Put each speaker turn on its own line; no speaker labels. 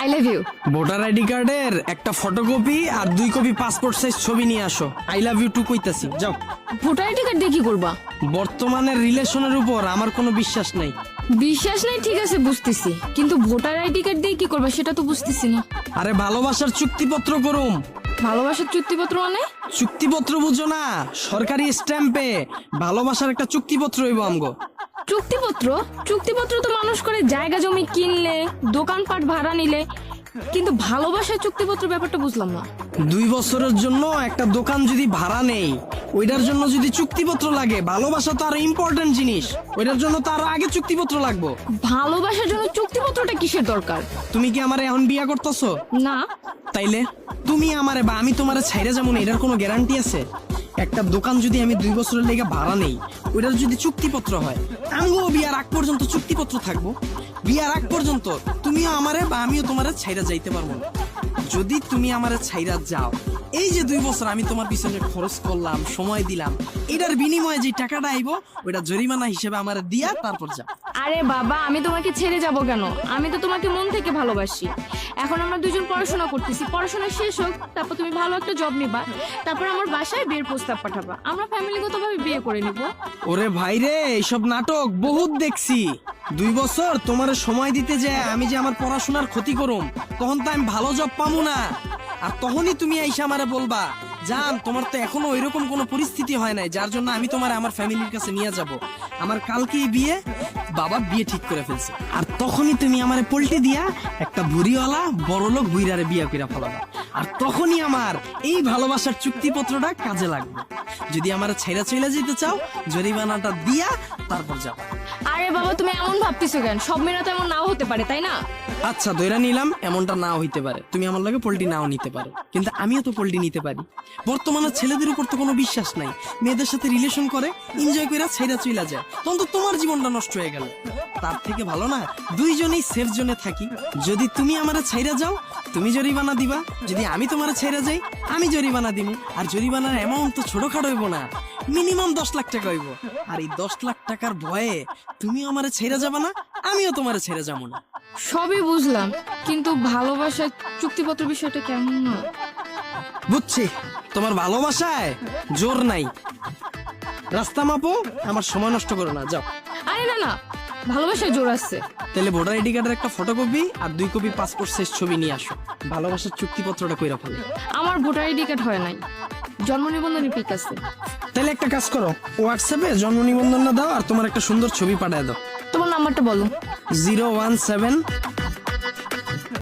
I love you.
Voter ID কার্ডের একটা photocopy আর 2 কপি পাসপোর্ট সাইজ ছবি নিয়ে আসো। আই লাভ ইউ টু কইতাছি, যাও।
ভোটার আইডি কার্ড দিয়ে কি করবা?
বর্তমানের রিলেশনের উপর আমার কোনো বিশ্বাস নাই।
বিশ্বাস নাই ঠিক আছে বুঝতেছি, কিন্তু ভোটার আইডি কার্ড দিয়ে কি করবা সেটা তো বুঝতেছি না।
আরে ভালোবাসার চুক্তিপত্র করুম।
ভালোবাসার চুক্তিপত্র মানে?
চুক্তিপত্র বুঝো না? সরকারি স্ট্যাম্পে ভালোবাসার একটা চুক্তিপত্র হইব আমগো।
চুক্তিপত্র? চুক্তিপত্র তো মানুষ করে জায়গা জমি কিনলে, দোকানপাট ভাড়া নিলে, কিন্তু ভালোবাসার চুক্তিপত্র ব্যাপারটা বুঝলাম না।
2 বছরের জন্য একটা দোকান যদি ভাড়া নেই, ওইটার জন্য যদি চুক্তিপত্র লাগে, ভালোবাসা তো আরো ইম্পর্টেন্ট জিনিস, ওইটার জন্য তো আরো আগে চুক্তিপত্র লাগবে।
ভালোবাসার জন্য চুক্তিপত্রটা কিসের দরকার?
তুমি কি আমারে এখন বিয়া করতেছো?
না।
তাইলে তুমি আমারে বা আমি তোমারে ছাইরা যেমন, এটার কোনো গ্যারান্টি আছে? একটা দোকান যদি আমি 2 বছরের লেগে ভাড়া নেই, ওইটার যদি চুক্তিপত্র হয়, আমিও বিয়ার আগ পর্যন্ত চুক্তিপত্র থাকবো। বিয়ার আগ পর্যন্ত তুমিও আমারে বা আমিও তোমারে ছাইরা যাইতে পারবো না। যদি তুমি আমারে ছাইরা যাও, এই যে 2 বছর আমি তোমার পিছনে খরচ করলাম, সময় দিলাম, এটার বিনিময়ে যে টাকাটা আইবো, ওইটা জরিমানা হিসেবে আমারে দিয়া তারপর যাও।
আরে বাবা, আমি তোমাকে ছেড়ে যাব কেন? আমি তো তোমাকে মন থেকে ভালোবাসি। এখন আমরা দুজন পড়াশোনা করতেছি, পড়াশোনা শেষ হোক, তারপর তুমি ভালো একটা জব নিবা, তারপর আমার বাসায় বিয়ের প্রস্তাব পাঠাবা, আমরা ফ্যামিলিগতভাবে বিয়ে করে নিব।
ওরে ভাই রে, এইসব নাটক বহুত দেখছি। 2 বছর তোমার সময় দিতে যায় আমি যে আমার পড়াশোনার ক্ষতি করুম, তখন তো আমি ভালো জব পাবো না। আর তখনই তুমি আইসা আমারে বলবা, জান তোমার তো এখনো ওইরকম কোনো পরিস্থিতি হয় নাই যার জন্য আমি তোমার আমার ফ্যামিলির কাছে নিয়ে যাব। আমার কালকেই বিয়ে, বাবা বিয়ে ঠিক করে ফেলছে। আর তখনই তুমি আমারে পল্টি দিয়া একটা বুড়িওয়ালা বড়লোক বুইরারে বিয়ে কইরা ফেলাবা। আর তখনই আমার এই ভালোবাসার চুক্তিপত্রটা কাজে লাগবে। যদি আমার ছাইরা চইলা যেতে চাও, জরিমানাটা দিয়া তারপর যাও।
আরে বাবা, তুমি এমন ভাবতেছো কেন? সব মেয়েরা তো এমন নাও হতে পারে, তাই না?
আচ্ছা ধইরা নিলাম এমনটা নাও হইতে পারে, তুমি আমার লগে পল্টি নাও নিতে পারো, কিন্তু আমিও তো পল্টি নিতে পারি। বর্তমানে ছেলেদের উপর তো কোনো বিশ্বাস নাই, মেয়েদের সাথে রিলেশন করে এনজয় করে ছাইরা চইলা যায়, তখন তো তোমার জীবনটা নষ্ট হয়ে গেল। তার থেকে ভালো না দুইজনেই সেফ জোনে থাকি। যদি তুমি আমারে ছাইরা যাও, তুমি জরিমানা দিবা, যদি আমি তোমারে ছাইরা যাই, আমি জরিমানা দিব। আর জরিমানার অ্যামাউন্ট তো ছোটখাটো হইব না, মিনিমাম 10 লাখ টাকা হইব। আর এই 10 লাখ টাকার ভয়ে তুমি আমারে ছেড়ে যাবে না, আমিও তোমারে ছেড়ে যাবো না।
সবই বুঝলাম, কিন্তু ভালোবাসার চুক্তিপত্র বিষয়টা কেমন না?
বুঝছি, তোমার ভালোবাসায় জোর নাই। রাস্তা মাপো, আমার সময় নষ্ট করো না, যাও।
আরে না না, ভালোবাসায় জোর আছে।
তাহলে ভোটার আইডি কার্ডের একটা ফটোকপি আর 2 কপি পাসপোর্ট সাইজ ছবি নিয়ে আসো। ভালোবাসার চুক্তিপত্রটা কইরা ফেলো।
আমার ভোটার আইডি কার্ড হয় নাই, জন্ম নিবন্ধনের পিক আছে।
তাহলে একটা কাজ করো, হোয়াটসঅ্যাপে জন্ম নিবন্ধনটা দাও আর তোমার একটা সুন্দর ছবি পাঠায় দাও।
তোমার নাম্বারটা বলো।
017